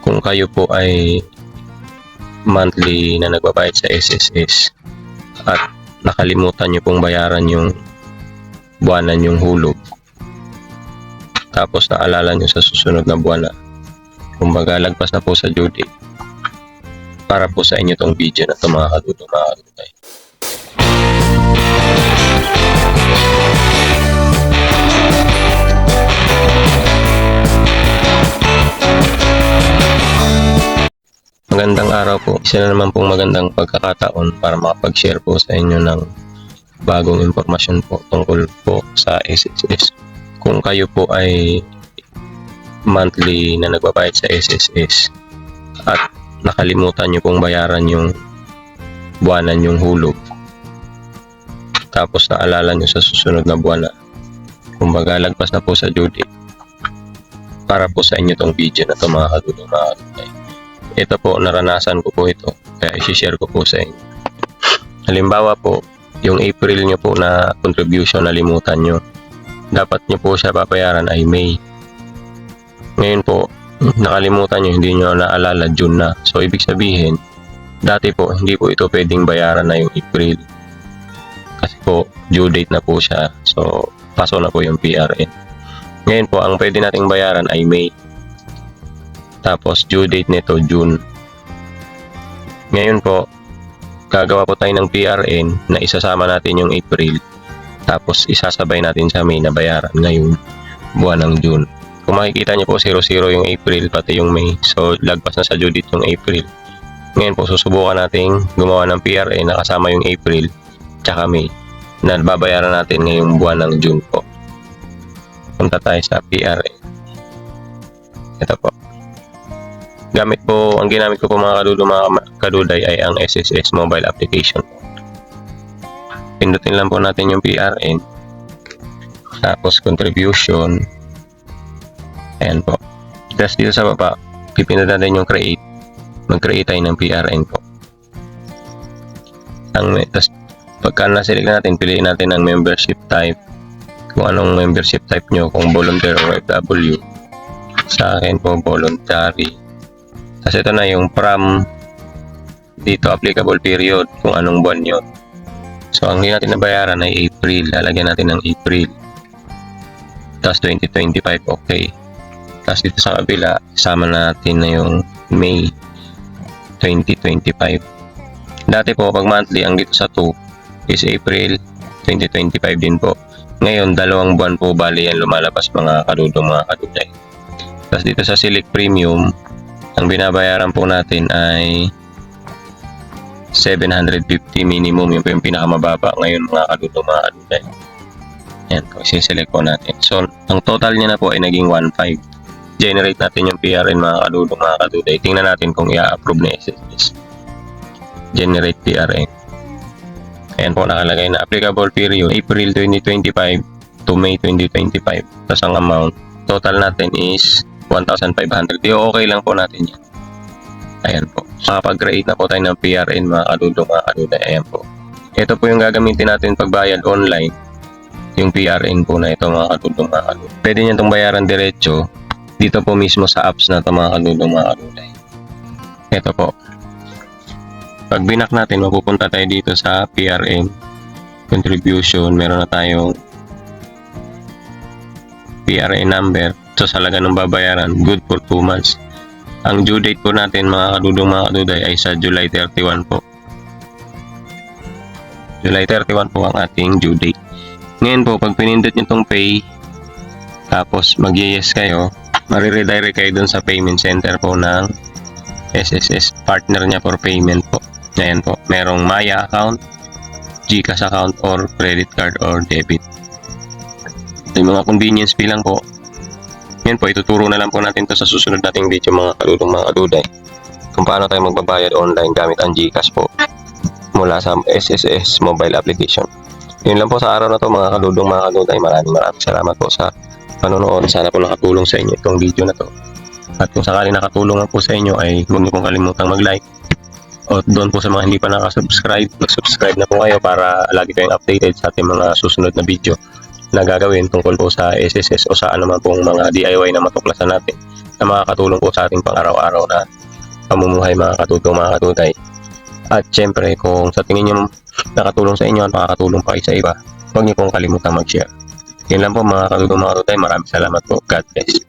Kung kayo po ay monthly na nagbabayad sa SSS at nakalimutan nyo pong bayaran yung buwanan yung hulog, tapos naalala nyo sa susunod na buwan na, kumbaga lagpas na po sa due date, para po sa inyo tong video na ito mga kadudong. Magandang araw po. Isa na naman pong magandang pagkakataon para makapag-share po sa inyo ng bagong impormasyon po tungkol po sa SSS. Kung kayo po ay monthly na nagbabayad sa SSS at nakalimutan nyo pong bayaran yung buwanan yung hulog, tapos naalala nyo sa susunod na buwan na, kumbaga lagpas na po sa due date, para po sa inyo tong video na ito mga kadudong. Ito po, naranasan ko po ito, kaya i-share ko po sa inyo. Halimbawa po, yung April nyo po na contribution nalimutan nyo, dapat nyo po siya papayaran ay May. Ngayon po, nakalimutan nyo, hindi nyo naalala, June na. So ibig sabihin, dati po hindi po ito pwedeng bayaran na yung April, kasi po due date na po siya. So paso na po yung PRN. Ngayon po, ang pwede nating bayaran ay May, tapos due date nito June. Ngayon po, gagawa po tayo ng PRN na isasama natin yung April, tapos isasabay natin sa May na bayaran ngayong buwan ng June. Kung makikita nyo po, 0-0 yung April pati yung May, so lagpas na sa due date yung April. Ngayon po, susubukan natin gumawa ng PRN na kasama yung April tsaka May na babayaran natin ngayong buwan ng June po. Punta tayo sa PRN. Ito po. Ang ginamit ko po mga kaduday ay ang SSS mobile application. Pindutin lang po natin yung PRN, tapos contribution, ayan po. Tapos dito sa baba, pipindutin natin yung create, mag-create tayo ng PRN po. Tapos pagka na-select natin, piliin natin ang membership type, kung anong membership type nyo, kung volunteer or FW. Sa akin po, voluntary. Kasi ito na yung from dito, applicable period, kung anong buwan yun. So ang hindi natin nabayaran ay April, lalagyan natin ng April, tapos 2025, okay. Tapos dito sa kabila, isama natin na yung May 2025. Dati po pag monthly, ang dito sa 2 is April 2025 din po. Ngayon, 2 buwan po bali yan lumalabas mga kaduday. Tapos dito sa select premium, ang binabayaran po natin ay 750 minimum, yun po yung pinakamababa ngayon mga kaduday. Yan po, siselect po natin. So ang total niya na po ay naging 1.5. Generate natin yung PRN mga kaduday. Tingnan natin kung i-approve na SSS. Generate PRN. Ayan po, nakalagay na applicable period April 2025 to May 2025. Tapos ang amount total natin is 1,500. Okay lang po natin yan. Ayan po. Makapag-create na po tayo ng PRN mga kaduday. Ayan po. Ito po yung gagamitin natin pagbayad online. Yung PRN po na ito mga kaduday. Pwede nyo itong bayaran diretso dito po mismo sa apps na ito mga kaduday. Ito po. Pag binak natin, mapupunta tayo dito sa PRN contribution. Meron na tayong PRN number. So sa halaga ng babayaran, good for 2 months. Ang due date po natin mga kaduday ay sa July 31 po. July 31 po ang ating due date. Ngayon po, pag pinindot nyo itong pay, tapos mag-yes kayo, mariredirect kayo dun sa payment center po ng SSS, partner niya for payment po. Ngayon po, merong Maya account, GCash account, or credit card or debit. Yung mga convenience fee lang po. Yan po, ituturo na lang po natin to sa susunod nating video mga kaduday, kung paano tayo magbabayad online gamit ang GCash po mula sa SSS mobile application. Yun lang po sa araw na to mga kaduday. Maraming salamat po sa panonood. Sana po nakatulong sa inyo itong video na to. At kung sakaling nakatulong na po sa inyo, ay huwag niyo pong kalimutang mag-like. O doon po sa mga hindi pa nakasubscribe, mag-subscribe na po kayo para lagi kayong updated sa ating mga susunod na video na gagawin tungkol po sa SSS o sa anuman pong mga DIY na matuklasan natin. na makakatulong po sa ating pang-araw-araw na pamumuhay mga katutong mga katuday. At syempre kung sa tingin nyo nakatulong sa inyo at makakatulong pa kayo sa iba, huwag niyo pong kalimutang mag-share. Yan lang po mga katutong mga katuday. Maraming salamat po. God bless.